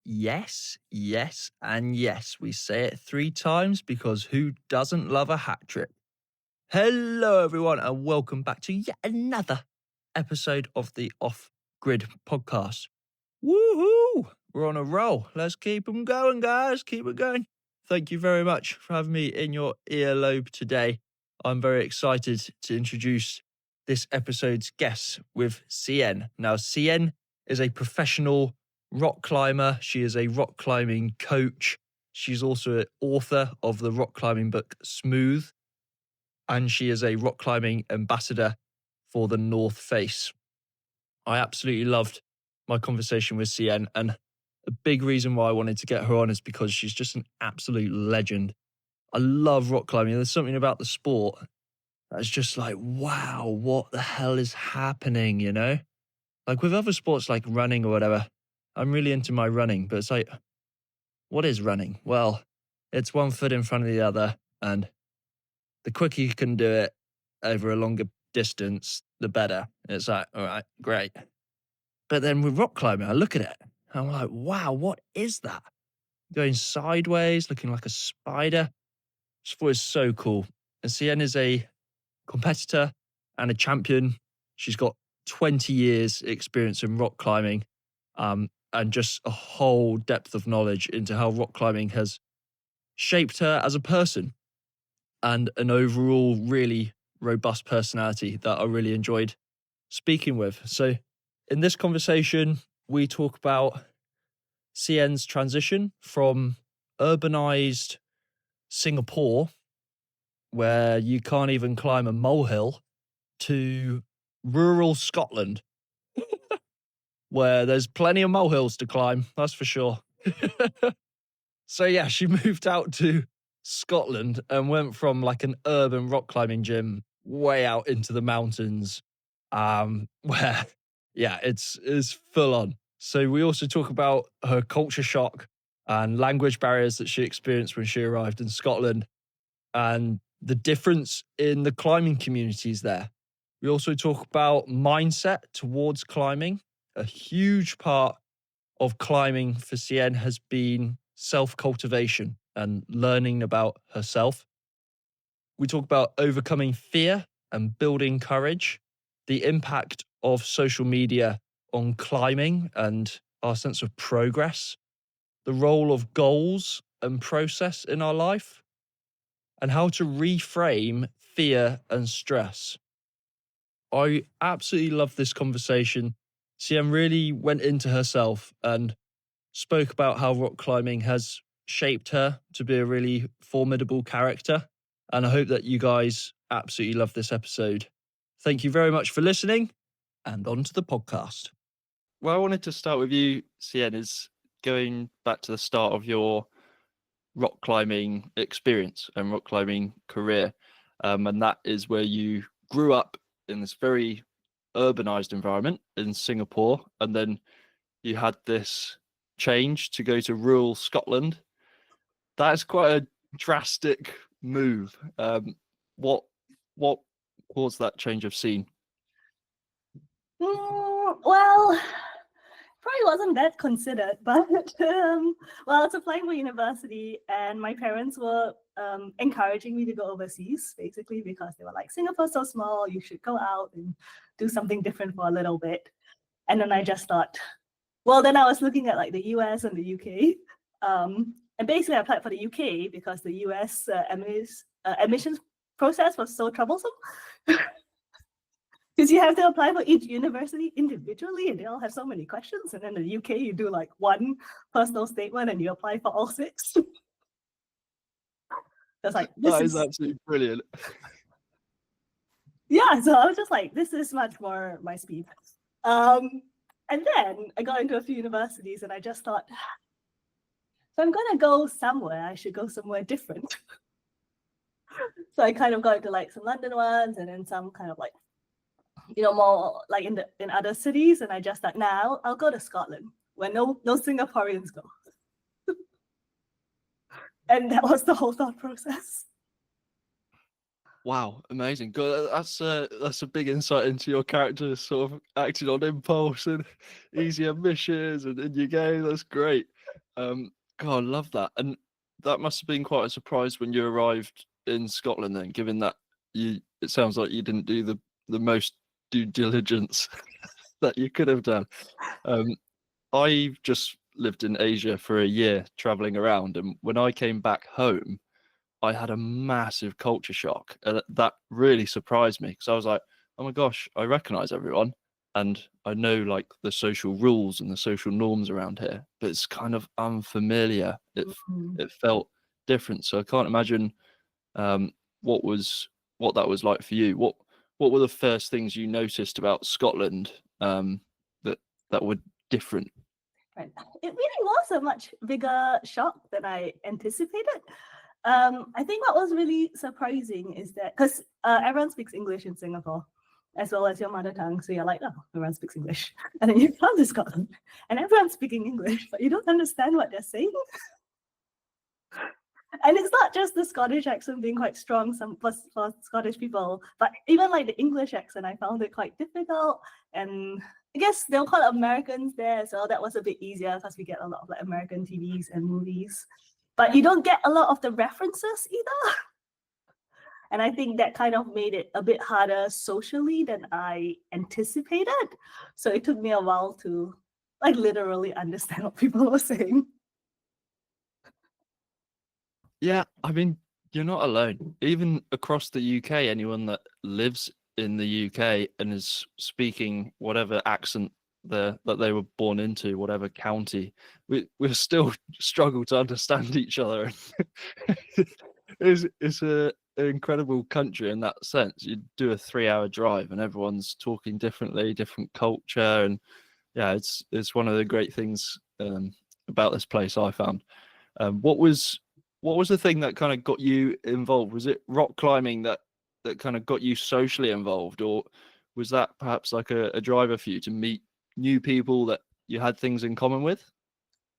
yes, yes, and yes. We say it 3 times because who doesn't love a hat trick? Hello, everyone, and welcome back to yet another episode of the Off Grid podcast. Woohoo! We're on a roll. Let's keep them going, guys. Keep it going. Thank you very much for having me in your earlobe today. I'm very excited to introduce this episode's guest with Xian. Now, Xian is a professional rock climber. She is a rock climbing coach. She's also an author of the rock climbing book Smooth, and she is a rock climbing ambassador for the North Face. I absolutely loved my conversation with Xian, and a big reason why I wanted to get her on is because she's just an absolute legend. I love rock climbing. There's something about the sport that's just like, wow, what the hell is happening, you know? Like with other sports like running or whatever, I'm really into my running, but it's like, what is running? Well, it's one foot in front of the other, and the quicker you can do it over a longer distance, the better. It's like, all right, great. But then with rock climbing, I look at it, and I'm like, wow, what is that? Going sideways, looking like a spider. Just thought it was so cool. And Xian is a competitor and a champion. She's got 20 years experience in rock climbing, and just a whole depth of knowledge into how rock climbing has shaped her as a person, and an overall really robust personality that I really enjoyed speaking with. So in this conversation, we talk about Xian's transition from urbanized Singapore, where you can't even climb a molehill, to rural Scotland, where there's plenty of molehills to climb, that's for sure. So yeah, she moved out to Scotland and went from like an urban rock climbing gym way out into the mountains, where, yeah, it's full on. So we also talk about her culture shock and language barriers that she experienced when she arrived in Scotland, and the difference in the climbing communities there. We also talk about mindset towards climbing. A huge part of climbing for Xian has been self-cultivation and learning about herself. We talk about overcoming fear and building courage, the impact of social media on climbing and our sense of progress, the role of goals and process in our life, and how to reframe fear and stress. I absolutely love this conversation. Xian really went into herself and spoke about how rock climbing has shaped her to be a really formidable character. And I hope that you guys absolutely love this episode. Thank you very much for listening, and on to the podcast. Well, I wanted to start with you, Xian, is going back to the start of your rock climbing experience and rock climbing career. And that is where you grew up in this very urbanized environment in Singapore. And then you had this change to go to rural Scotland. That is quite a drastic move. What caused that change of scene? Well, probably wasn't that considered, but well, I was applying for university, and my parents were encouraging me to go overseas, basically because they were like, Singapore's so small, you should go out and do something different for a little bit. And then I just thought, well, then I was looking at like the US and the UK. And basically I applied for the UK because the US admissions process was so troublesome. Because you have to apply for each university individually, and they all have so many questions. And then in the UK, you do like one personal statement and you apply for all 6. That's like, that is absolutely brilliant. Yeah, so I was just like, this is much more my speed. And then I got into a few universities, and I just thought, if I'm gonna go somewhere, I should go somewhere different. So I kind of got into like some London ones, and then some kind of like, you know, more like in other cities. And I just thought, now I'll go to Scotland, where no Singaporeans go. And that was the whole thought process. Wow, amazing. Good. That's a big insight into your character, sort of acting on impulse and easy ambitions, and in you go. That's great. God, I love that. And that must have been quite a surprise when you arrived in Scotland then, given that it sounds like you didn't do the most due diligence that you could have done. Um, I've just lived in Asia for a year traveling around, and when I came back home, I had a massive culture shock. That really surprised me because I was like, oh my gosh, I recognize everyone and I know like the social rules and the social norms around here, but it's kind of unfamiliar. Mm. It felt different. So I can't imagine um, what that was like for you. What were the first things you noticed about Scotland that were different? Right. It really was a much bigger shock than I anticipated. I think what was really surprising is that because everyone speaks English in Singapore as well as your mother tongue, so you're like, oh, everyone speaks English, and then you come to Scotland and everyone's speaking English, but you don't understand what they're saying. And it's not just the Scottish accent being quite strong for Scottish people, but even like the English accent, I found it quite difficult. And I guess there were quite Americans there, so that was a bit easier because we get a lot of like American TVs and movies. But you don't get a lot of the references either. And I think that kind of made it a bit harder socially than I anticipated. So it took me a while to like literally understand what people were saying. Yeah, I mean, you're not alone. Even across the UK, anyone that lives in the UK and is speaking whatever accent that they were born into, whatever county, we still struggle to understand each other. It's an incredible country in that sense. You do a 3 hour drive and everyone's talking differently, different culture, and yeah, it's one of the great things about this place I found. What was the thing that kind of got you involved? Was it rock climbing that kind of got you socially involved, or was that perhaps like a driver for you to meet new people that you had things in common with?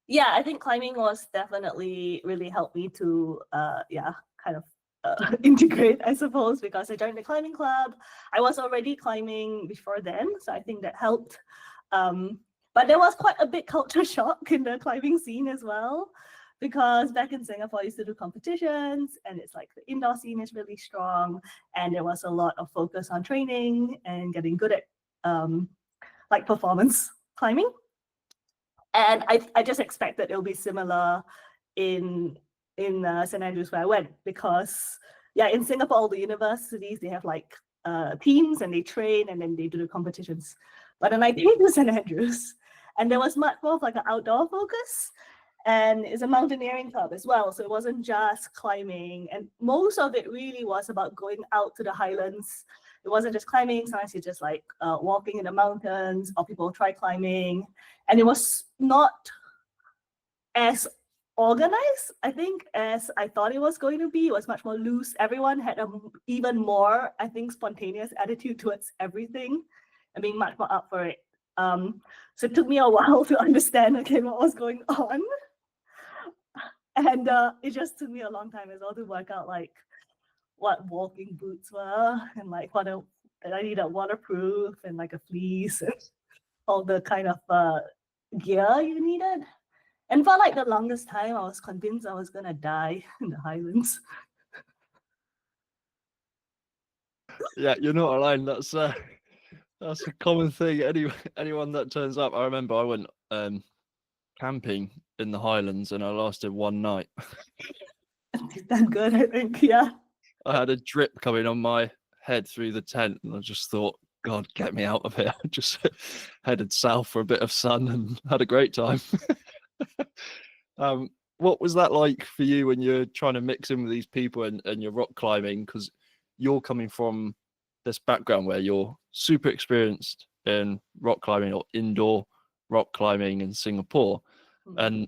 Yeah, I think climbing was definitely really helped me to kind of integrate, I suppose, because I joined the climbing club. I was already climbing before then, so I think that helped. But there was quite a big culture shock in the climbing scene as well, because back in Singapore, I used to do competitions, and it's like the indoor scene is really strong, and there was a lot of focus on training and getting good at like performance climbing. And I just expected it'll be similar in St Andrews where I went, because yeah, in Singapore all the universities they have like teams and they train and then they do the competitions. But then I came to St Andrews and there was much more of like an outdoor focus, and it's a mountaineering club as well, so it wasn't just climbing, and most of it really was about going out to the highlands. It wasn't just climbing, sometimes you're just like walking in the mountains, or people try climbing, and it was not as organized, I think, as I thought it was going to be. It was much more loose. Everyone had a even more, I think, spontaneous attitude towards everything and being much more up for it. So it took me a while to understand again what was going on. And it just took me a long time as well to work out like what walking boots were, and like what I needed waterproof and like a fleece and all the kind of gear you needed. And for like the longest time, I was convinced I was gonna die in the Highlands. Yeah, you're not alone. That's a common thing. Anyone that turns up. I remember I went camping in the Highlands and I lasted one night. That good, I think. Yeah. I had a drip coming on my head through the tent, and I just thought, God, get me out of here. I just headed south for a bit of sun and had a great time. What was that like for you when you're trying to mix in with these people and you're rock climbing? Because you're coming from this background where you're super experienced in rock climbing or indoor rock climbing in Singapore, and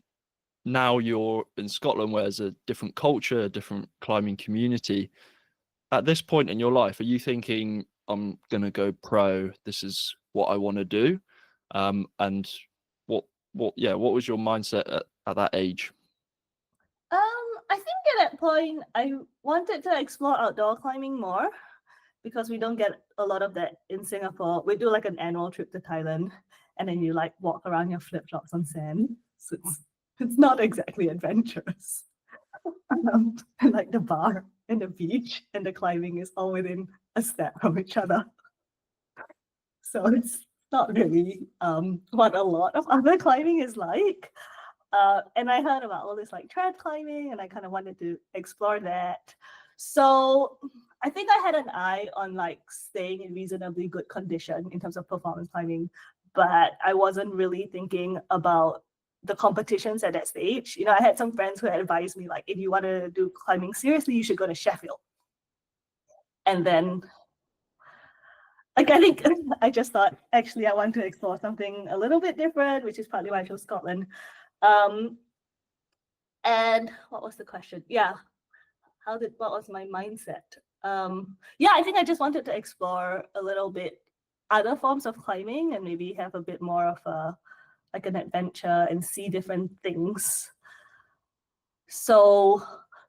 now you're in Scotland where there's a different culture, a different climbing community. At this point in your life, are you thinking, I'm going to go pro, this is what I want to do? And what was your mindset at that age? I think at that point I wanted to explore outdoor climbing more, because we don't get a lot of that in Singapore. We do like an annual trip to Thailand, and then you like walk around your flip flops on sand. So it's It's not exactly adventurous. Like the bar and the beach and the climbing is all within a step from each other. So it's not really what a lot of other climbing is like. And I heard about all this like trad climbing, and I kind of wanted to explore that. So I think I had an eye on like staying in reasonably good condition in terms of performance climbing, but I wasn't really thinking about the competitions at that stage. You know, I had some friends who had advised me like, if you want to do climbing seriously, you should go to Sheffield. And then like I think I just thought actually I want to explore something a little bit different, which is partly why I chose Scotland. And what was the question? Yeah, what was my mindset? Yeah, I think I just wanted to explore a little bit other forms of climbing and maybe have a bit more of a like an adventure and see different things. So,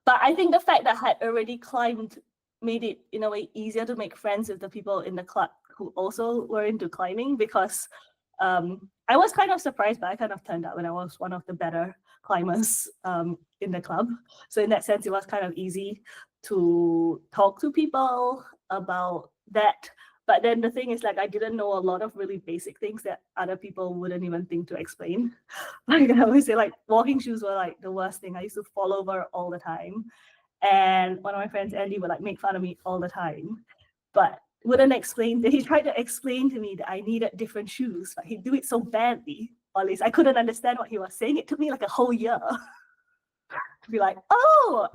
but I think the fact that I had already climbed made it in a way easier to make friends with the people in the club who also were into climbing, because I was kind of surprised, but I kind of turned out when I was one of the better climbers in the club. So in that sense, it was kind of easy to talk to people about that. But then the thing is, like, I didn't know a lot of really basic things that other people wouldn't even think to explain. Like I always say, like walking shoes were like the worst thing. I used to fall over all the time. And one of my friends, Andy, would like make fun of me all the time, but wouldn't explain. He tried to explain to me that I needed different shoes, but he'd do it so badly, or at least I couldn't understand what he was saying. It took me like a whole year to be like, oh,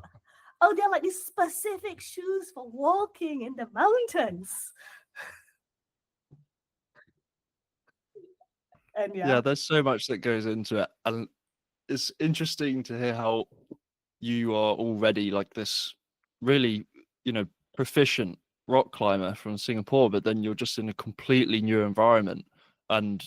they're like these specific shoes for walking in the mountains. And Yeah, there's so much that goes into it, and it's interesting to hear how you are already like this really, proficient rock climber from Singapore, but then you're just in a completely new environment, and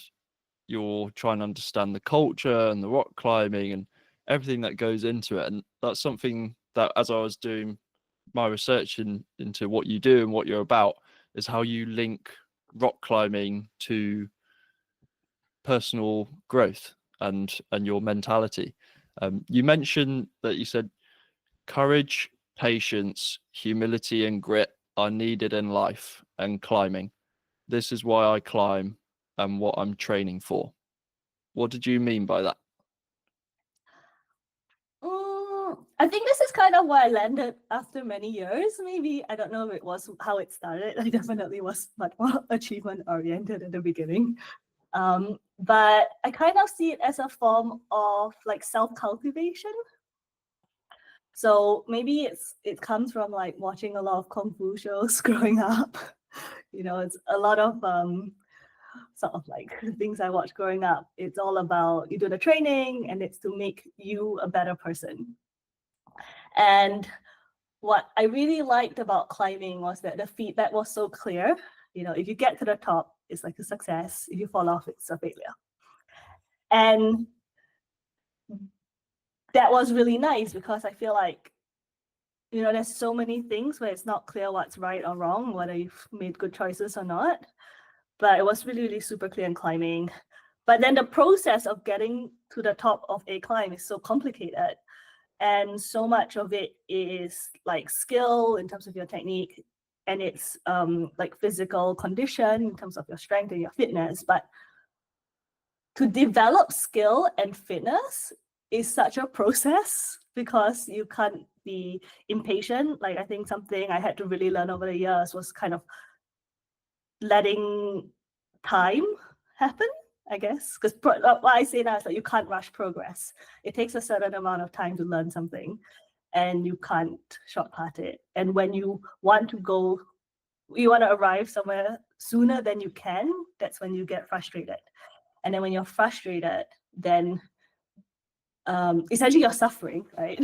you're trying to understand the culture and the rock climbing and everything that goes into it. And that's something that, as I was doing my research into what you do and what you're about, is how you link rock climbing to personal growth and your mentality. You mentioned that you said courage, patience, humility, and grit are needed in life and climbing. This is why I climb and what I'm training for. What did you mean by that? I think this is kind of where I landed after many years. Maybe I don't know if it was how it started. I definitely was much more achievement oriented at the beginning. But I kind of see it as a form of like self-cultivation. So maybe it comes from like watching a lot of kung fu shows growing up. You know, it's a lot of sort of like things I watched growing up. It's all about you do the training and it's to make you a better person. And what I really liked about climbing was that the feedback was so clear. You know, if you get to the top, it's like a success. If you fall off, it's a failure. And that was really nice because I feel like, you know, there's so many things where it's not clear what's right or wrong, whether you've made good choices or not. But it was really, really super clear in climbing. But then the process of getting to the top of a climb is so complicated. And so much of it is like skill in terms of your technique, and it's like physical condition in terms of your strength and your fitness. But to develop skill and fitness is such a process because you can't be impatient. Like I think something I had to really learn over the years was kind of letting time happen, I guess. Because what I say now is that you can't rush progress. It takes a certain amount of time to learn something, and you can't shortcut it. And when you want to arrive somewhere sooner than you can, that's when you get frustrated. And then when you're frustrated, then essentially you're suffering, right?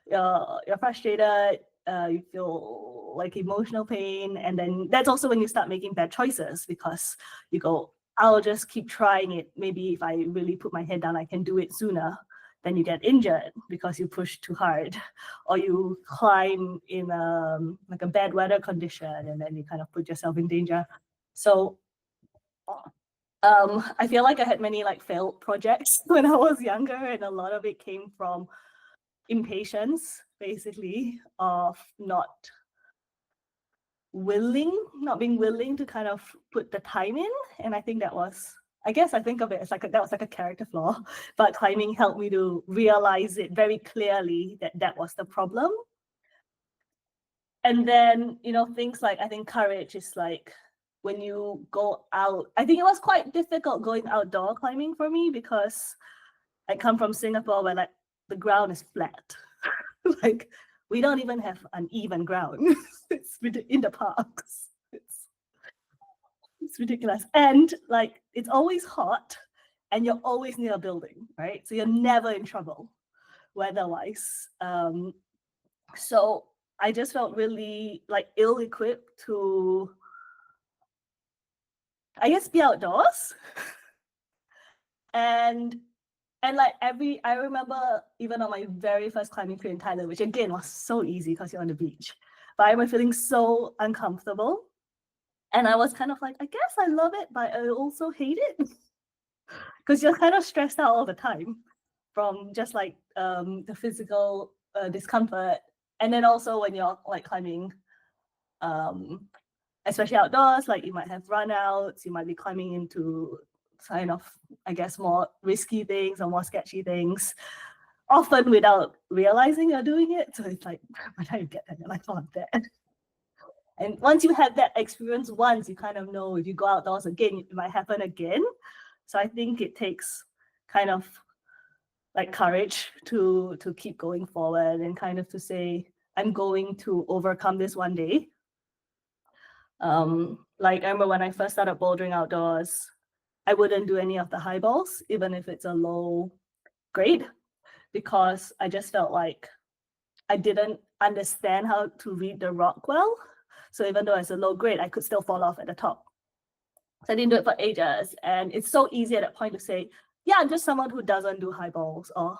You're frustrated, you feel like emotional pain, and then that's also when you start making bad choices because you go, I'll just keep trying it. Maybe if I really put my head down, I can do it sooner. Then you get injured because you push too hard, or you climb in like a bad weather condition, and then you kind of put yourself in danger. So I feel like I had many like failed projects when I was younger, and a lot of it came from impatience, basically, of not being willing to kind of put the time in. And I think that was, I guess I think of it as like that was like a character flaw, but climbing helped me to realize it very clearly that that was the problem. And then, things like, I think courage is like when you go out. I think it was quite difficult going outdoor climbing for me because I come from Singapore where like the ground is flat. Like we don't even have uneven ground. It's in the parks. It's ridiculous. And like it's always hot and you're always near a building, right? So you're never in trouble weather-wise. So I just felt really like ill-equipped to, I guess, be outdoors. and like I remember even on my very first climbing trip in Thailand, which again was so easy because you're on the beach, but I remember feeling so uncomfortable. And I was kind of like, I guess I love it, but I also hate it because you're kind of stressed out all the time from just like the physical discomfort. And then also when you're like climbing, especially outdoors, like you might have runouts, you might be climbing into kind of, I guess, more risky things or more sketchy things, often without realizing you're doing it. So it's like, by the time you get there, you're like, oh, I'm dead. And once you have that experience once, you kind of know if you go outdoors again, it might happen again. So I think it takes kind of like courage to keep going forward and kind of to say, I'm going to overcome this one day. Like I remember when I first started bouldering outdoors, I wouldn't do any of the high balls, even if it's a low grade, because I just felt like I didn't understand how to read the rock well. So even though it's a low grade, I could still fall off at the top. So I didn't do it for ages. And it's so easy at that point to say, yeah, I'm just someone who doesn't do high balls, or,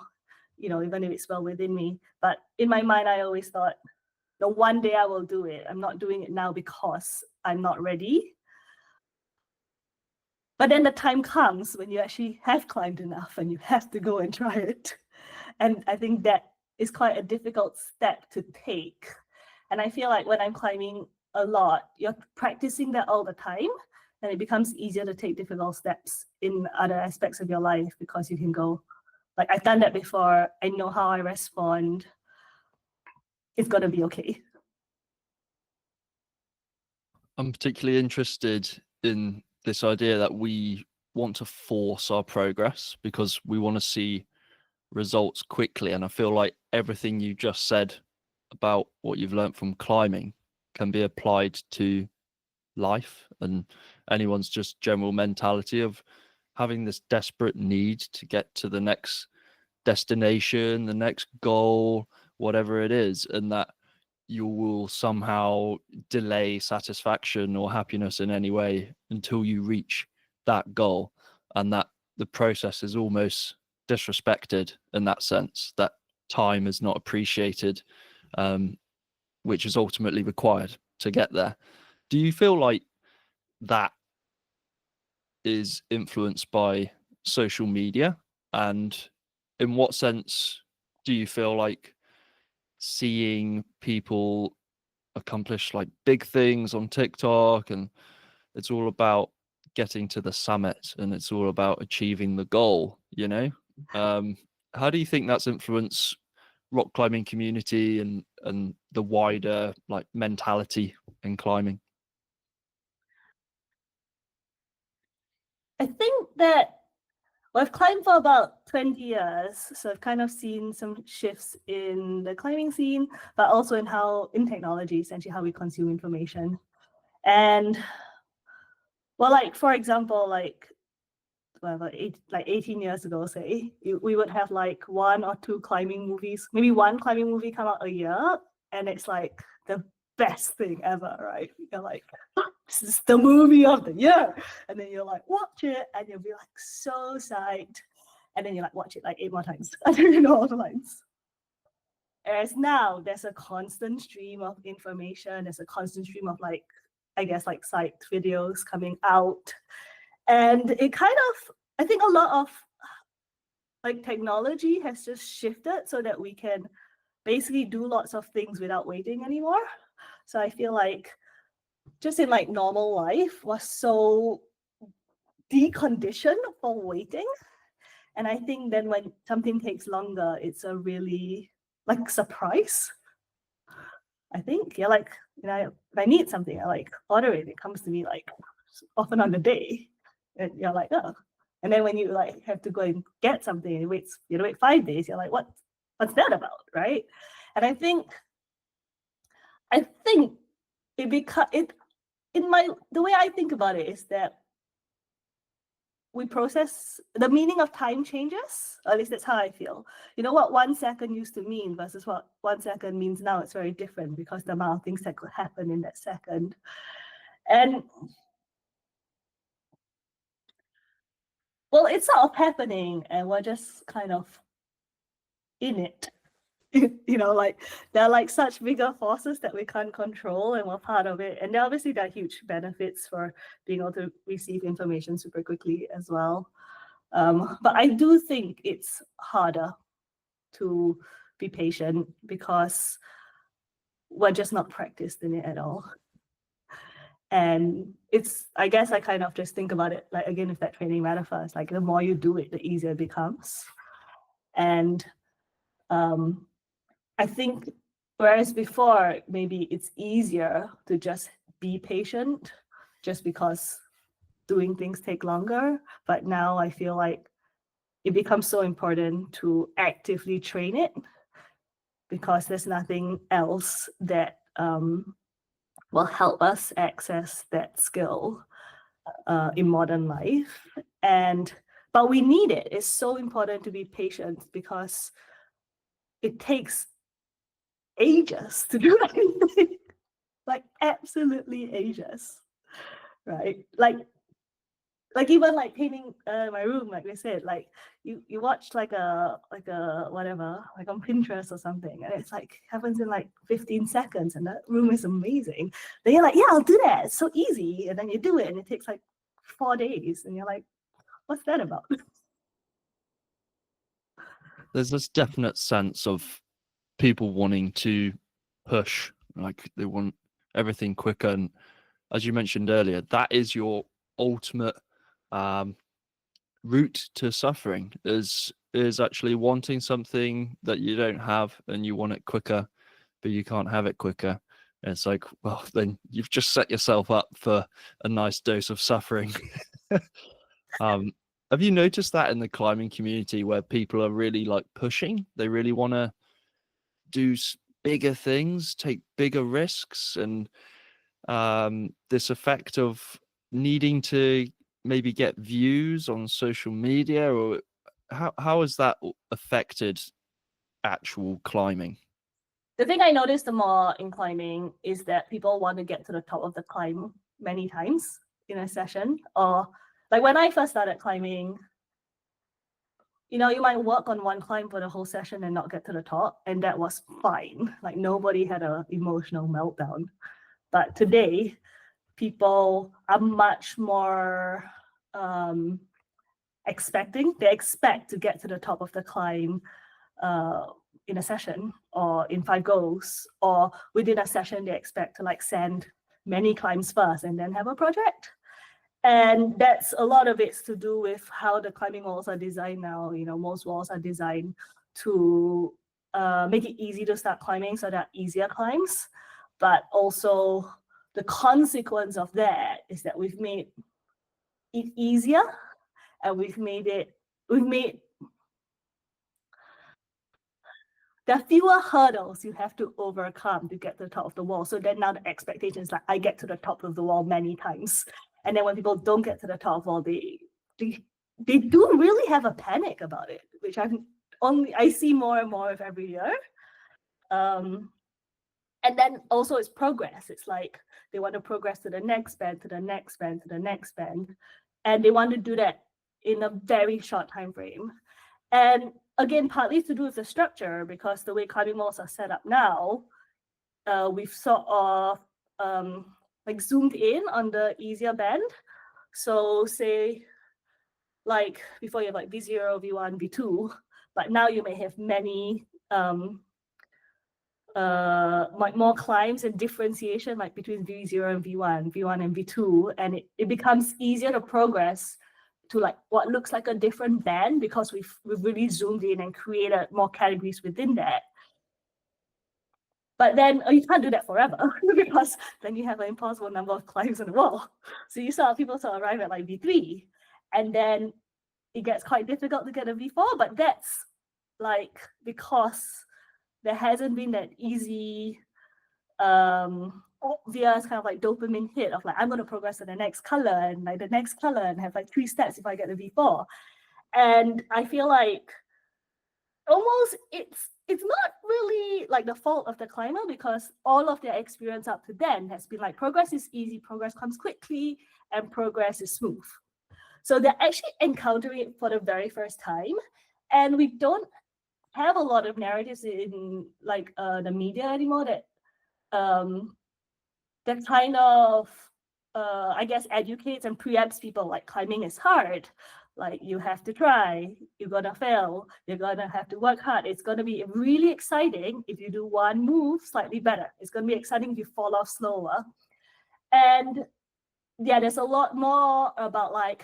even if it's well within me. But in my mind, I always thought, no, one day I will do it. I'm not doing it now because I'm not ready. But then the time comes when you actually have climbed enough and you have to go and try it. And I think that is quite a difficult step to take. And I feel like when I'm climbing a lot, you're practicing that all the time, and it becomes easier to take difficult steps in other aspects of your life because you can go, like, I've done that before. I know how I respond. It's going to be okay. I'm particularly interested in this idea that we want to force our progress because we want to see results quickly. And I feel like everything you just said about what you've learned from climbing can be applied to life and anyone's just general mentality of having this desperate need to get to the next destination, the next goal, whatever it is, and that you will somehow delay satisfaction or happiness in any way until you reach that goal, and that the process is almost disrespected in that sense, that time is not appreciated, which is ultimately required to get there. Do you feel like that is influenced by social media? And in what sense do you feel like seeing people accomplish like big things on TikTok and it's all about getting to the summit and it's all about achieving the goal, how do you think that's influenced rock climbing community and the wider like mentality in climbing? I think that I've climbed for about 20 years, so I've kind of seen some shifts in the climbing scene, but also in technology, essentially how we consume information. And well, like for example, like 18 years ago, say, we would have like one or two climbing movies, maybe one climbing movie come out a year, and it's like the best thing ever, right? You're like, this is the movie of the year. And then you're like, watch it, and you'll be like so psyched. And then you like watch it like 8 more times. I don't even know all the lines. Whereas now there's a constant stream of information, there's a constant stream of like, I guess like psyched videos coming out. And it kind of, I think a lot of like technology has just shifted so that we can basically do lots of things without waiting anymore. So I feel like just in like normal life was so deconditioned for waiting. And I think then when something takes longer, it's a really like surprise. I think, yeah, like, you know, if I need something, I like order it. It comes to me like often on the day. And you're like, oh. And then when you like have to go and get something and you have to wait 5 days, you're like, what's that about? Right. And I think it because it the way I think about it is that we process the meaning of time changes. At least that's how I feel. You know what 1 second used to mean versus what 1 second means now. It's very different because the amount of things that could happen in that second. And well, it's sort of happening, and we're just kind of in it. You know, like there are like such bigger forces that we can't control, and we're part of it. And obviously there are huge benefits for being able to receive information super quickly as well. But I do think it's harder to be patient because we're just not practiced in it at all. And it's, I guess I kind of just think about it, like again, with that training metaphor, it's like the more you do it, the easier it becomes. And I think whereas before, maybe it's easier to just be patient just because doing things take longer. But now I feel like it becomes so important to actively train it because there's nothing else that will help us access that skill in modern life. But we need it. It's so important to be patient because it takes ages to do anything, like absolutely ages, right? Like even like painting my room, like I said, like you watch like a whatever, like on Pinterest or something, and it's like happens in like 15 seconds, and that room is amazing. Then you're like, yeah, I'll do that. It's so easy, and then you do it, and it takes like 4 days, and you're like, what's that about? There's this definite sense of people wanting to push, like they want everything quicker. And as you mentioned earlier, that is your ultimate route to suffering is actually wanting something that you don't have and you want it quicker, but you can't have it quicker. And it's like, well, then you've just set yourself up for a nice dose of suffering. Have you noticed that in the climbing community where people are really like pushing? They really want to do bigger things, take bigger risks, and this effect of needing to maybe get views on social media, or how has that affected actual climbing? The thing I noticed the more in climbing is that people want to get to the top of the climb many times in a session. Or like when I first started climbing, you know, you might work on one climb for the whole session and not get to the top, and that was fine. Like nobody had an emotional meltdown. But today, people are much more expecting. They expect to get to the top of the climb in a session or in 5 goals, or within a session they expect to like send many climbs first and then have a project. And that's a lot of it's to do with how the climbing walls are designed now. You know, most walls are designed to make it easy to start climbing, so that easier climbs. But also the consequence of that is that we've made it easier, and we've made there are fewer hurdles you have to overcome to get to the top of the wall. So then now the expectation is like, I get to the top of the wall many times. And then when people don't get to the top of the wall, they do really have a panic about it, which I see more and more of every year. And then also it's progress. It's like they want to progress to the next band, to the next band, to the next band. And they want to do that in a very short time frame. And again, partly to do with the structure, because the way climbing walls are set up now, we've sort of like zoomed in on the easier band. So say like before you have like V0, V1, V2, but now you may have many like more climbs and differentiation like between V0 and V1, V1 and V2, and it becomes easier to progress to like what looks like a different band because we've really zoomed in and created more categories within that. But then you can't do that forever because then you have an impossible number of climbs on the wall. So you saw people sort of arrive at like V3, and then it gets quite difficult to get a V4, but that's like because there hasn't been that easy obvious kind of like dopamine hit of like I'm going to progress to the next color and like the next color and have like 3 steps if I get a V4. And I feel like almost it's not really like the fault of the climber because all of their experience up to then has been like progress is easy, progress comes quickly, and progress is smooth. So they're actually encountering it for the very first time, and we don't have a lot of narratives in like the media anymore that that kind of I guess educates and preempts people like climbing is hard, like you have to try, you're gonna fail, you're gonna have to work hard, it's gonna be really exciting if you do one move slightly better, it's gonna be exciting if you fall off slower. And yeah, there's a lot more about like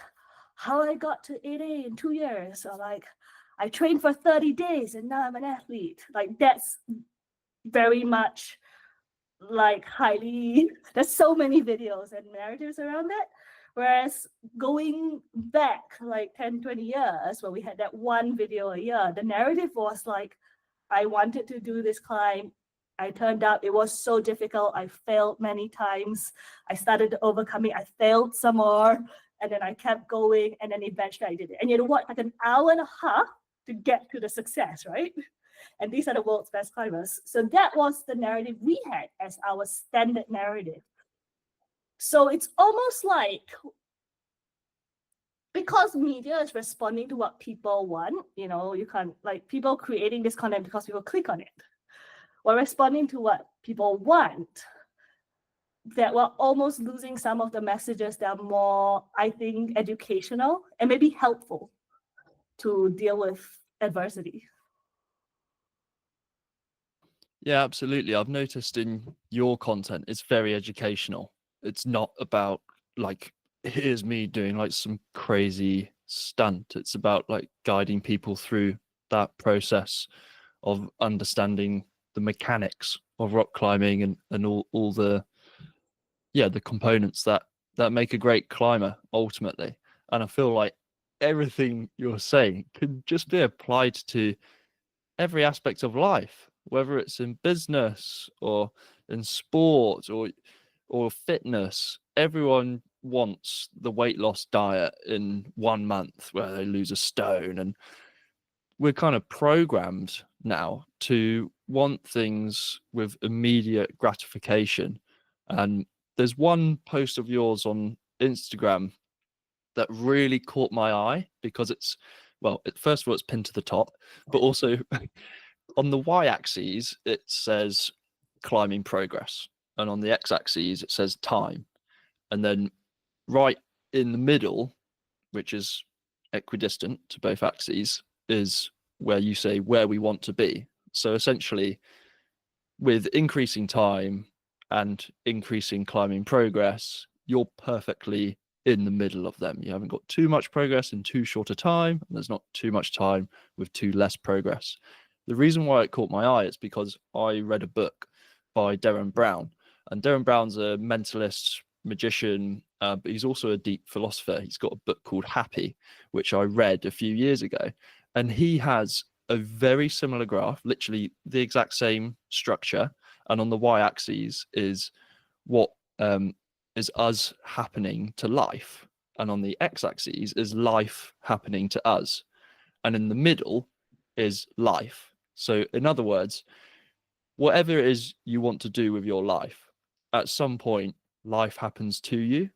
how I got to 8A in 2 years, or like I trained for 30 days and now I'm an athlete. Like that's very much like highly, there's so many videos and narratives around that. Whereas going back like 10, 20 years, where we had that one video a year, the narrative was like, I wanted to do this climb. I turned up, it was so difficult. I failed many times. I started to overcome it. I failed some more. And then I kept going. And then eventually I did it. And you had to walk like an hour and a half to get to the success, right? And these are the world's best climbers. So that was the narrative we had as our standard narrative. So it's almost like, because media is responding to what people want, you know, you can't like people creating this content because people click on it. We're responding to what people want, that we're almost losing some of the messages that are more, I think, educational and maybe helpful to deal with adversity. Yeah, absolutely. I've noticed in your content, it's very educational. It's not about like, here's me doing like some crazy stunt. It's about like guiding people through that process of understanding the mechanics of rock climbing and all the components that make a great climber ultimately. And I feel like everything you're saying can just be applied to every aspect of life, whether it's in business or in sport or fitness. Everyone wants the weight loss diet in 1 month where they lose a stone, and we're kind of programmed now to want things with immediate gratification. And there's one post of yours on Instagram that really caught my eye because it's, well, first of all, it's pinned to the top, but also on the y-axis, it says climbing progress. And on the x-axis, it says time. And then right in the middle, which is equidistant to both axes, is where you say where we want to be. So essentially, with increasing time and increasing climbing progress, you're perfectly in the middle of them. You haven't got too much progress in too short a time, and there's not too much time with too less progress. The reason why it caught my eye is because I read a book by Derren Brown, and Derren Brown's a mentalist, magician, but he's also a deep philosopher. He's got a book called Happy, which I read a few years ago, and he has a very similar graph, literally the exact same structure, and on the y-axis is what is us happening to life, and on the x-axis is life happening to us, and in the middle is life. So in other words, whatever it is you want to do with your life, at some point life happens to you,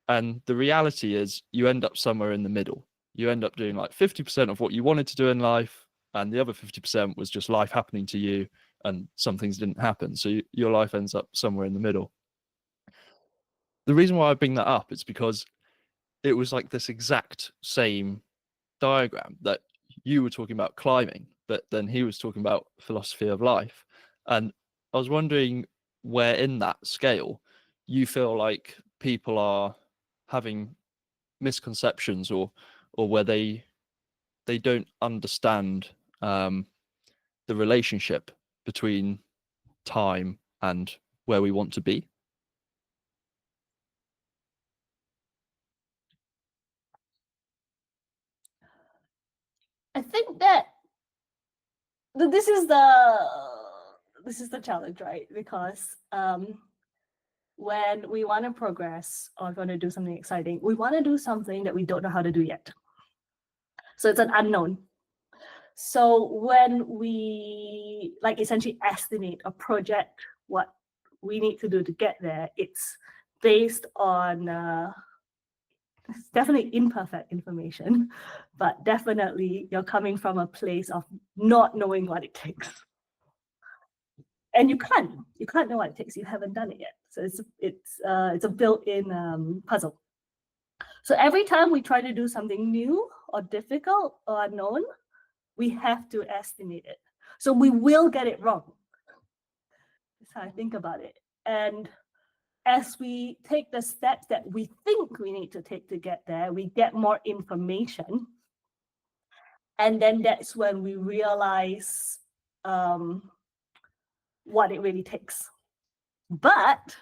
and the reality is you end up somewhere in the middle. You end up doing like 50% of what you wanted to do in life, and the other 50% was just life happening to you, and some things didn't happen. So your life ends up somewhere in the middle. The reason why I bring that up is because it was like this exact same diagram that you were talking about climbing, but then he was talking about philosophy of life. And I was wondering where in that scale you feel like people are having misconceptions, or where they don't understand the relationship between time and where we want to be. I think that this is the challenge, right? Because when we want to progress or want to do something exciting, we want to do something that we don't know how to do yet. So it's an unknown. So when we like essentially estimate or project what we need to do to get there, it's based on it's definitely imperfect information, but definitely you're coming from a place of not knowing what it takes. And you can't know what it takes. You haven't done it yet. So it's a built-in puzzle. So every time we try to do something new or difficult or unknown, we have to estimate it. So we will get it wrong. That's how I think about it. And as we take the steps that we think we need to take to get there, we get more information. And then that's when we realize what it really takes. But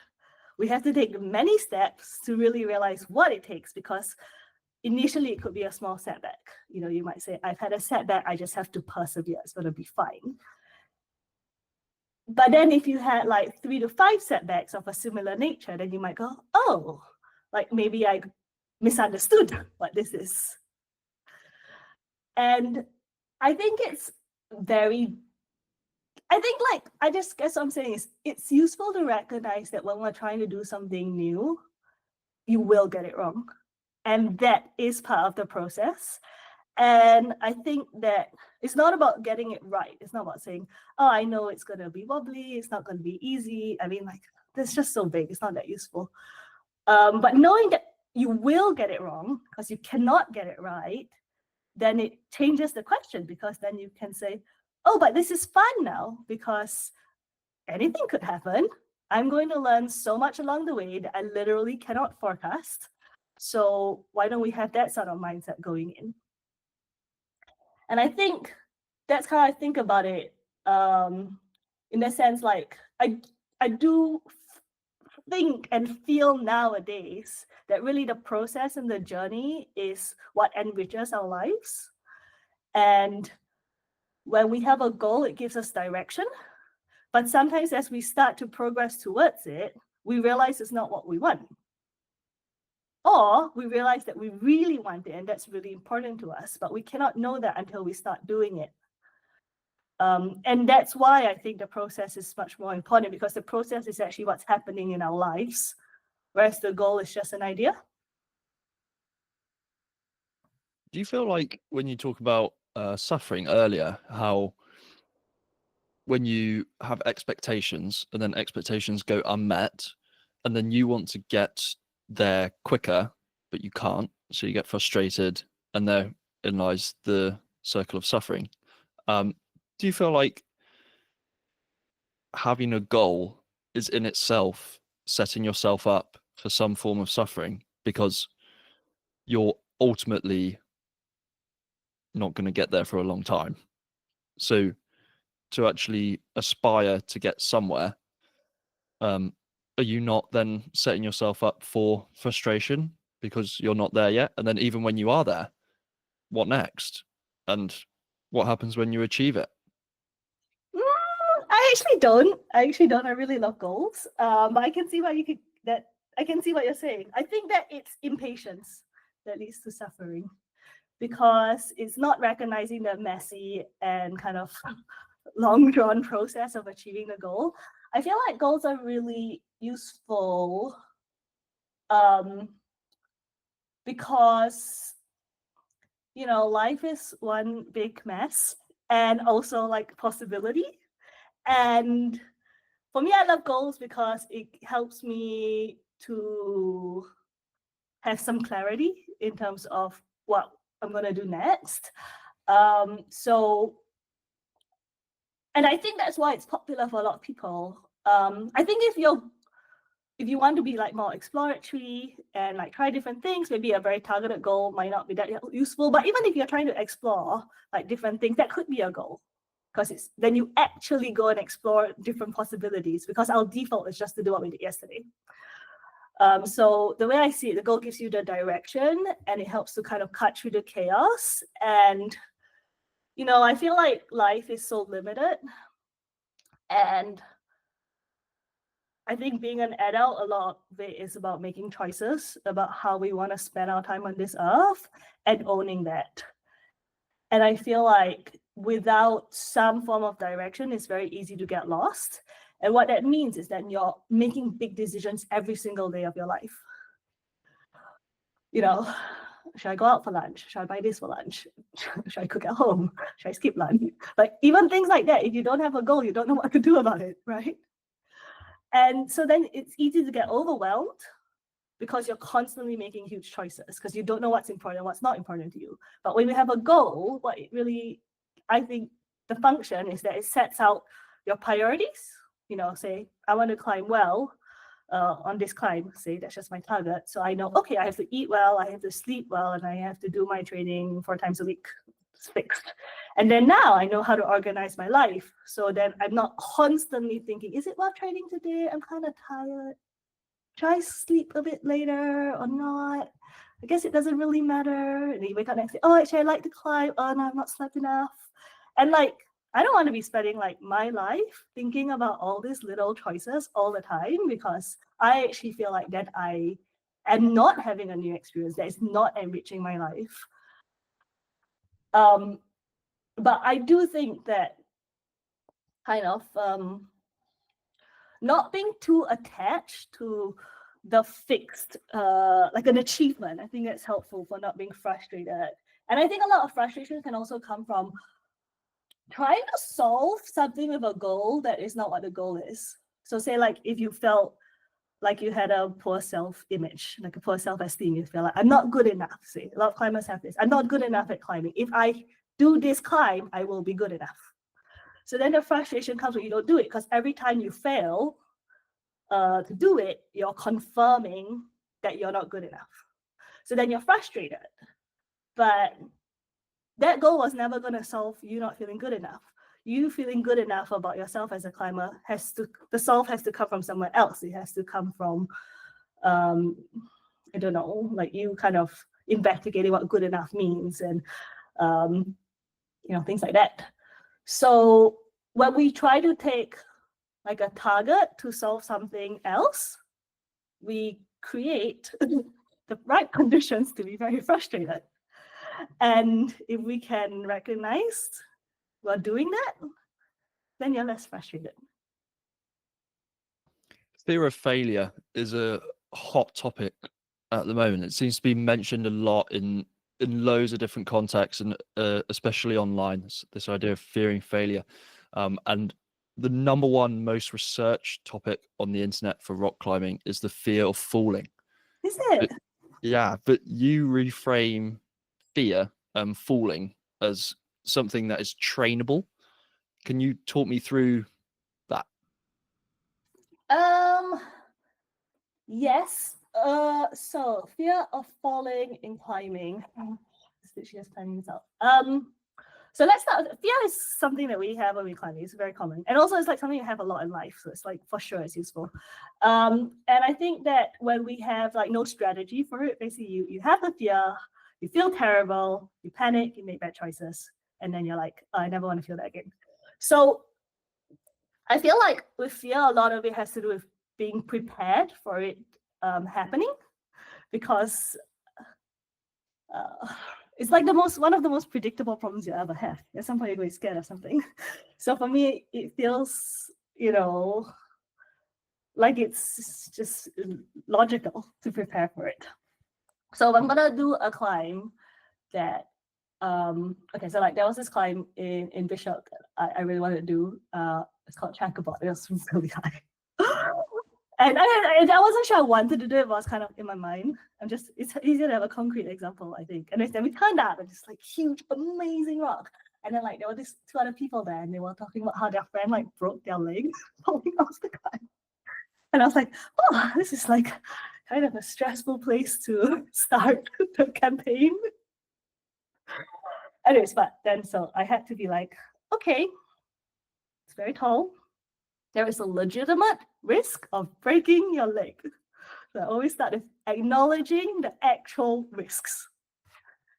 we have to take many steps to really realize what it takes, because initially it could be a small setback. You might say, I've had a setback, I just have to persevere, it's going to be fine. But then if you had like 3 to 5 setbacks of a similar nature, then you might go, oh, like maybe I misunderstood what this is. And I think I just guess what I'm saying is it's useful to recognize that when we're trying to do something new, you will get it wrong. And that is part of the process. And I think that it's not about getting it right. It's not about saying, oh, I know it's going to be wobbly, it's not going to be easy. I mean, like, that's just so big. It's not that useful. But knowing that you will get it wrong because you cannot get it right, then it changes the question, because then you can say, oh, but this is fun now because anything could happen. I'm going to learn so much along the way that I literally cannot forecast. So why don't we have that sort of mindset going in? And I think that's how I think about it. In the sense, like I do think and feel nowadays that really the process and the journey is what enriches our lives. And when we have a goal, it gives us direction. But sometimes as we start to progress towards it, we realize it's not what we want. Or we realize that we really want it and that's really important to us, but we cannot know that until we start doing it. And that's why I think the process is much more important, because the process is actually what's happening in our lives, whereas the goal is just an idea. Do you feel like when you talk about suffering earlier, how when you have expectations and then expectations go unmet, and then you want to get there quicker, but you can't, so you get frustrated, and therein lies the circle of suffering. Do you feel like having a goal is in itself setting yourself up for some form of suffering, because you're ultimately not going to get there for a long time? So to actually aspire to get somewhere, are you not then setting yourself up for frustration because you're not there yet? And then even when you are there, what next? And what happens when you achieve it? I actually don't. I really love goals. But I can see why I can see what you're saying. I think that it's impatience that leads to suffering, because it's not recognizing the messy and kind of long drawn process of achieving the goal. I feel like goals are really useful because life is one big mess, and also like possibility. And for me, I love goals because it helps me to have some clarity in terms of what I'm going to do next. And I think that's why it's popular for a lot of people. I think if you want to be like more exploratory and like try different things, maybe a very targeted goal might not be that useful. But even if you're trying to explore like different things, that could be a goal, because then you actually go and explore different possibilities, because our default is just to do what we did yesterday. So the way I see it, the goal gives you the direction and it helps to kind of cut through the chaos. And, I feel like life is so limited. And I think being an adult, a lot of it is about making choices about how we want to spend our time on this earth and owning that. And I feel like without some form of direction, it's very easy to get lost. And what that means is that you're making big decisions every single day of your life. Should I go out for lunch? Should I buy this for lunch? Should I cook at home? Should I skip lunch? Like even things like that, if you don't have a goal, you don't know what to do about it, right? And so then it's easy to get overwhelmed because you're constantly making huge choices because you don't know what's important, what's not important to you. But when you have a goal, what it really, I think the function is that it sets out your priorities. Say, I want to climb well on this climb, say that's just my target. So I know, okay, I have to eat well, I have to sleep well, and I have to do my training 4 times a week. It's fixed. And then now I know how to organize my life. So then I'm not constantly thinking, is it worth training today? I'm kind of tired. Should I sleep a bit later or not? I guess it doesn't really matter. And then you wake up next day, oh, actually, I like to climb. Oh, no, I've not slept enough. And like, I don't want to be spending like my life thinking about all these little choices all the time, because I actually feel like that I am not having a new experience, that is not enriching my life. But I do think that kind of not being too attached to the fixed, like an achievement, I think that's helpful for not being frustrated. And I think a lot of frustration can also come from trying to solve something with a goal that is not what the goal is. So say like if you felt like you had a poor self-image, like a poor self-esteem, you feel like I'm not good enough. Say a lot of climbers have this. I'm not good enough at climbing. If I do this climb, I will be good enough. So then the frustration comes when you don't do it, because every time you fail to do it, you're confirming that you're not good enough. So then you're frustrated. But that goal was never going to solve you not feeling good enough. You feeling good enough about yourself as a climber the solve has to come from somewhere else. It has to come from, I don't know, like you kind of investigating what good enough means and, things like that. So when we try to take like a target to solve something else, we create the right conditions to be very frustrated. And if we can recognize we're doing that, then you're less frustrated. Fear of failure is a hot topic at the moment. It seems to be mentioned a lot in loads of different contexts, and especially online, this idea of fearing failure. And the number one most researched topic on the internet for rock climbing is the fear of falling. Is it? But you reframe fear falling as something that is trainable. Can you talk me through that? Yes. So fear of falling in climbing. She just planning this out. So let's start. Fear is something that we have when we climb. It's very common, and also it's like something you have a lot in life. So it's like for sure it's useful. And I think that when we have like no strategy for it, basically you have the fear, you feel terrible, you panic, you make bad choices, and then you're like, oh, I never want to feel that again. So I feel like with fear, a lot of it has to do with being prepared for it happening, because it's like one of the most predictable problems you ever have. At some point, you're going to be scared of something. So for me, it feels, like it's just logical to prepare for it. So I'm gonna do a climb that, okay, so like there was this climb in Bishop that I really wanted to do. It's called Chacobot. It was really high. And I wasn't sure I wanted to do it, but I was kind of in my mind. It's easier to have a concrete example, I think. And then we turned out and this like huge, amazing rock. And then like there were these two other people there and they were talking about how their friend like broke their leg falling off the climb. And I was like, oh, this is like kind of a stressful place to start the campaign. Anyways, but then so I had to be like, okay, it's very tall. There is a legitimate risk of breaking your leg. So I always start with acknowledging the actual risks.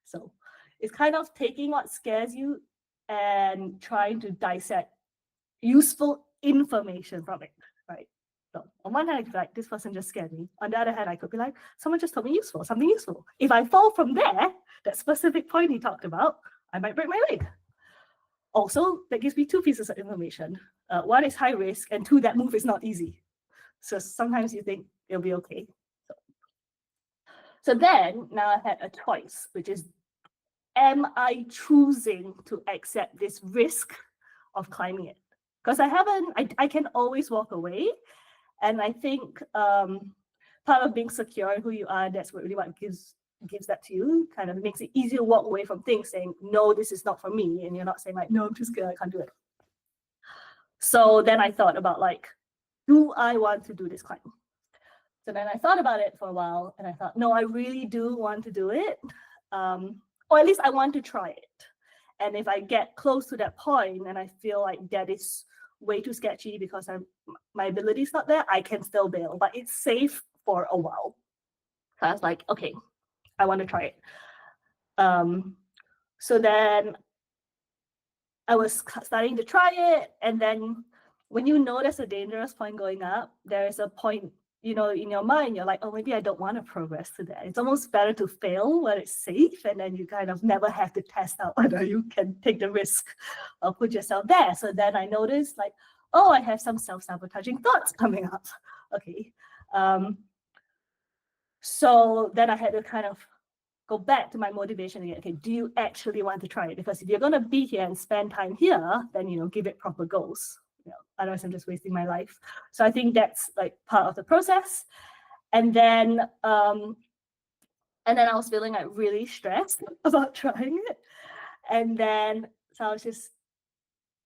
So it's kind of taking what scares you and trying to dissect useful information from it, right? So on one hand, I could be like, this person just scared me. On the other hand, I could be like, someone just told me something useful. If I fall from there, that specific point he talked about, I might break my leg. Also, that gives me two pieces of information. One is high risk, and two, that move is not easy. So sometimes you think it'll be okay. So then, now I had a choice, which is, am I choosing to accept this risk of climbing it? Because I can always walk away. And I think part of being secure in who you are, that's really what gives that to you, kind of makes it easier to walk away from things saying, no, this is not for me. And you're not saying like, no, I'm just scared, I can't do it. So then I thought about like, do I want to do this climb? So then I thought about it for a while and I thought, no, I really do want to do it. Or at least I want to try it. And if I get close to that point and I feel like that is way too sketchy because my ability is not there, I can still bail, but it's safe for a while. So I was like, okay, I want to try it. So then I was starting to try it. And then when you know there's a dangerous point going up, there is a point, you know, in your mind, you're like, oh, maybe I don't want to progress to that. It's almost better to fail when it's safe. And then you kind of never have to test out whether you can take the risk or put yourself there. So then I noticed like, oh, I have some self-sabotaging thoughts coming up. Okay. So then I had to kind of go back to my motivation again. Okay, do you actually want to try it? Because if you're going to be here and spend time here, then, you know, give it proper goals. You know, otherwise I'm just wasting my life. So I think that's like part of the process. And then I was feeling like really stressed about trying it. And then so I was just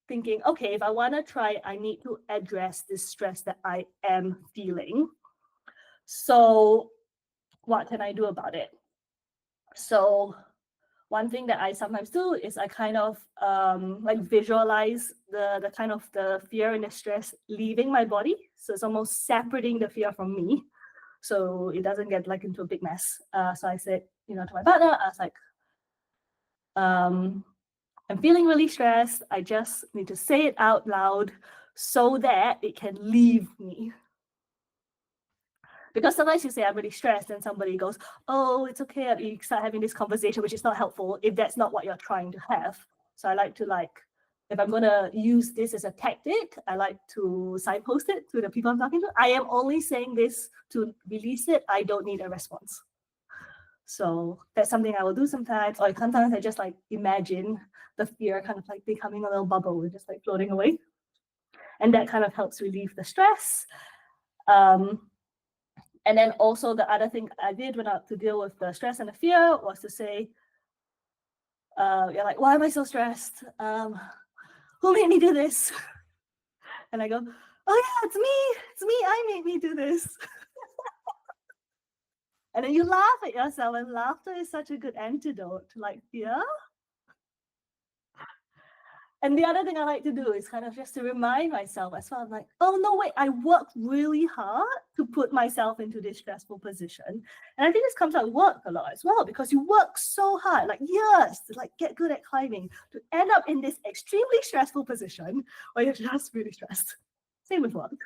thinking, okay, if I want to try, I need to address this stress that I am feeling. So what can I do about it? So one thing that I sometimes do is I kind of like visualize the kind of the fear and the stress leaving my body. So it's almost separating the fear from me, so it doesn't get like into a big mess. So I said, you know, to my partner, I was like, I'm feeling really stressed. I just need to say it out loud so that it can leave me. Because sometimes you say I'm really stressed and somebody goes, oh, it's okay. You start having this conversation, which is not helpful if that's not what you're trying to have. So I like to if I'm going to use this as a tactic, I like to signpost it to the people I'm talking to. I am only saying this to release it. I don't need a response. So that's something I will do sometimes. Or sometimes I just like imagine the fear kind of like becoming a little bubble and just like floating away. And that kind of helps relieve the stress. And then also the other thing I did when I had to deal with the stress and the fear was to say, you're like, why am I so stressed? Who made me do this? And I go, oh yeah, it's me, I made me do this. And then you laugh at yourself, and laughter is such a good antidote to like fear. And the other thing I like to do is kind of just to remind myself as well, I'm like, oh, no, wait, I worked really hard to put myself into this stressful position. And I think this comes out of work a lot as well, because you work so hard, like years, to like get good at climbing, to end up in this extremely stressful position where you're just really stressed. Same with work.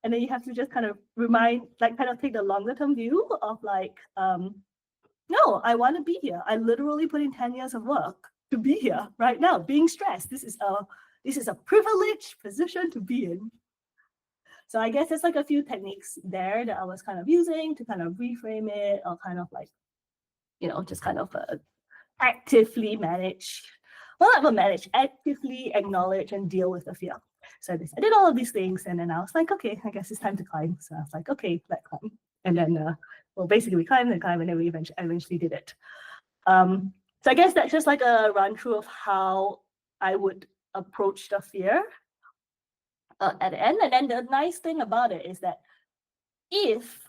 And then you have to just kind of remind, like kind of take the longer term view of like, no, I want to be here. I literally put in 10 years of work to be here right now, being stressed. This is a privileged position to be in. So I guess there's like a few techniques there that I was kind of using to kind of reframe it, or kind of like, you know, just kind of actively manage, well, not even manage, actively acknowledge and deal with the fear. So I did all of these things, and then I was like, okay, I guess it's time to climb. So I was like, okay, let's climb. And then, well, basically we climbed and climbed, and then we eventually did it. So I guess that's just like a run through of how I would approach the fear at the end. And then the nice thing about it is that if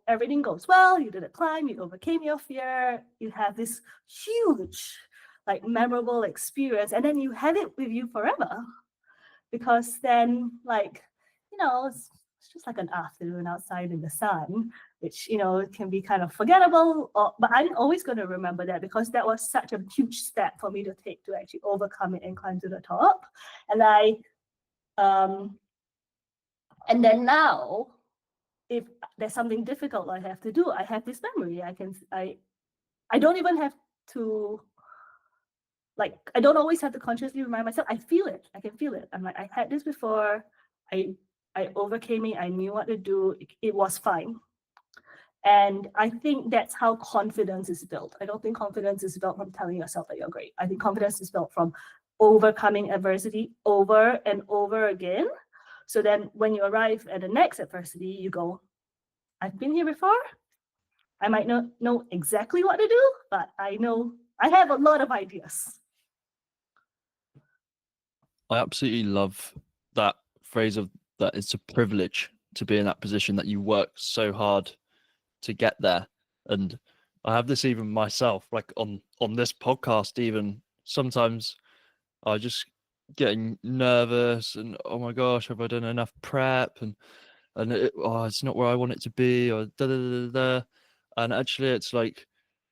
everything goes well, you did a climb, you overcame your fear, you have this huge, like memorable experience, and then you have it with you forever. Because then, like, it's just like an afternoon outside in the sun, which can be kind of forgettable. But I'm always going to remember that, because that was such a huge step for me to take to actually overcome it and climb to the top. And and then now, if there's something difficult I have to do, I have this memory. I don't even have to, like, I don't always have to consciously remind myself. I feel it. I can feel it. I'm like, I had this before. I overcame it. I knew what to do. It was fine. And I think that's how confidence is built. I don't think confidence is built from telling yourself that you're great. I think confidence is built from overcoming adversity over and over again. So then when you arrive at the next adversity, you go, I've been here before. I might not know exactly what to do, but I know I have a lot of ideas. I absolutely love that phrase of that it's a privilege to be in that position, that you work so hard to get there. And I have this even myself, like on this podcast, even sometimes I just getting nervous and, oh my gosh, have I done enough prep, and it's not where I want it to be, or da da da da. And actually it's like,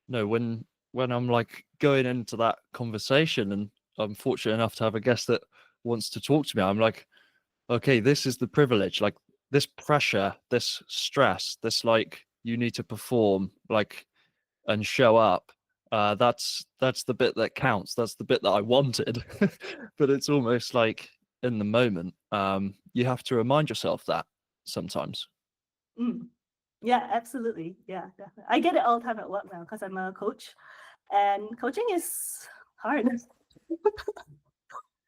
no, when I'm like going into that conversation, and I'm fortunate enough to have a guest that wants to talk to me, I'm like, okay, this is the privilege, like this pressure, this stress, this, like, you need to perform, like, and show up. That's the bit that counts. That's the bit that I wanted. But it's almost like in the moment, you have to remind yourself that sometimes. Mm. Yeah, absolutely. Yeah, definitely. I get it all the time at work now because I'm a coach, and coaching is hard.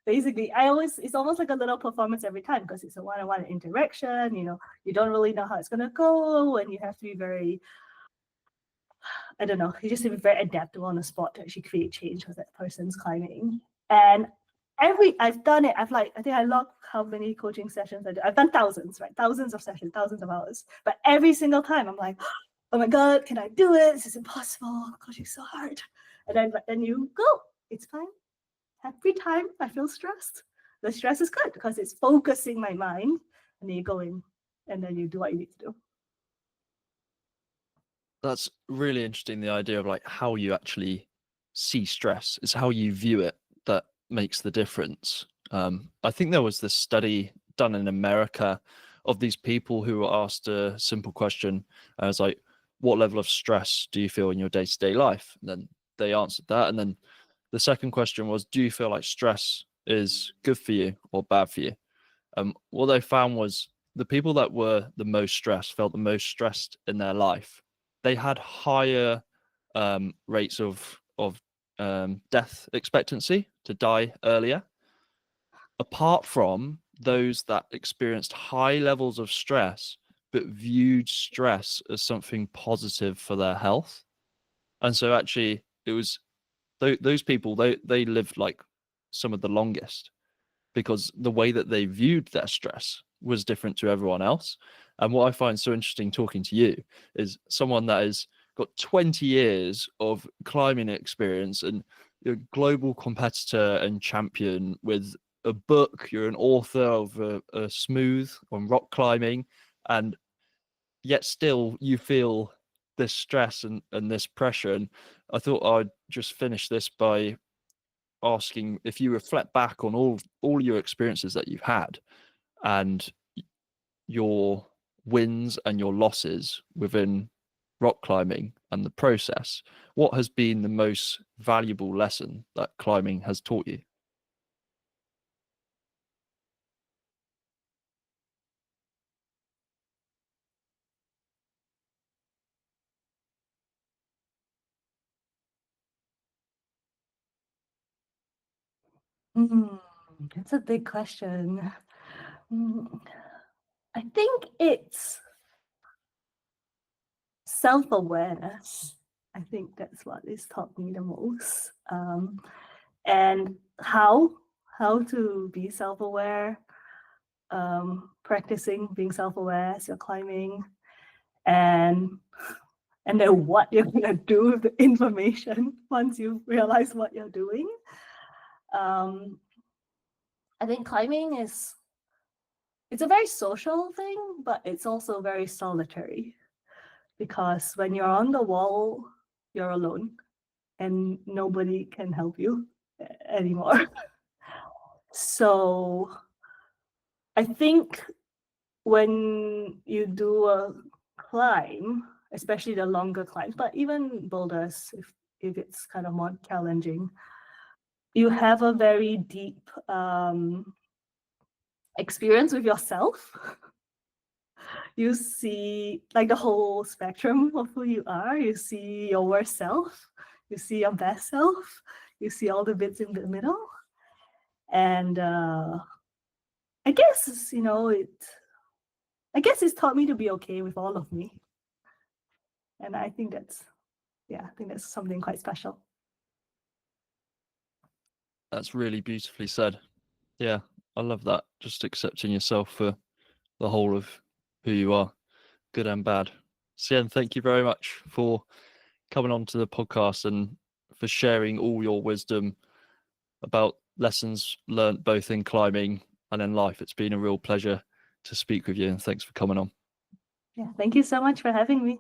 Basically, it's almost like a little performance every time, because it's a one-on-one interaction. You don't really know how it's gonna go, and you have to be very, I don't know, you just have to be very adaptable on the spot to actually create change with that person's climbing. And I've done it. I think I logged how many coaching sessions I do. I've done thousands, right? Thousands of sessions, thousands of hours. But every single time I'm like, oh my God, can I do it? This is impossible. Coaching's so hard. And then you go, it's fine. Every time I feel stressed, the stress is good because it's focusing my mind, and then you go in and then you do what you need to do. That's really interesting, the idea of like how you actually see stress. It's how you view it that makes the difference. I think there was this study done in America of these people who were asked a simple question. I was like, what level of stress do you feel in your day-to-day life? And then they answered that. And then the second question was, do you feel like stress is good for you or bad for you? What they found was the people that were the most stressed, felt the most stressed in their life, they had higher rates of death expectancy, to die earlier, apart from those that experienced high levels of stress but viewed stress as something positive for their health. And so actually it was those people, they lived like some of the longest, because the way that they viewed their stress was different to everyone else. And what I find so interesting talking to you is someone that has got 20 years of climbing experience, and you're a global competitor and champion with a book. You're an author of a smooth on rock climbing, and yet still you feel this stress and this pressure. And I thought I'd just finish this by asking, if you reflect back on all your experiences that you've had, and your wins and your losses within rock climbing and the process, what has been the most valuable lesson that climbing has taught you? Mm. That's a big question. I think it's self-awareness. I think that's what is taught me the most. And how to be self-aware, practicing being self-aware as you're climbing, and then what you're gonna do with the information once you realize what you're doing. I think climbing it's a very social thing, but it's also very solitary, because when you're on the wall, you're alone and nobody can help you anymore. So I think when you do a climb, especially the longer climbs, but even boulders, if it's kind of more challenging, you have a very deep experience with yourself. You see like the whole spectrum of who you are. You see your worst self, you see your best self, you see all the bits in the middle. And I guess, it's taught me to be okay with all of me. And I think that's something quite special. That's really beautifully said. Yeah, I love that. Just accepting yourself for the whole of who you are, good and bad. Xian, thank you very much for coming on to the podcast and for sharing all your wisdom about lessons learnt both in climbing and in life. It's been a real pleasure to speak with you, and thanks for coming on. Yeah, thank you so much for having me.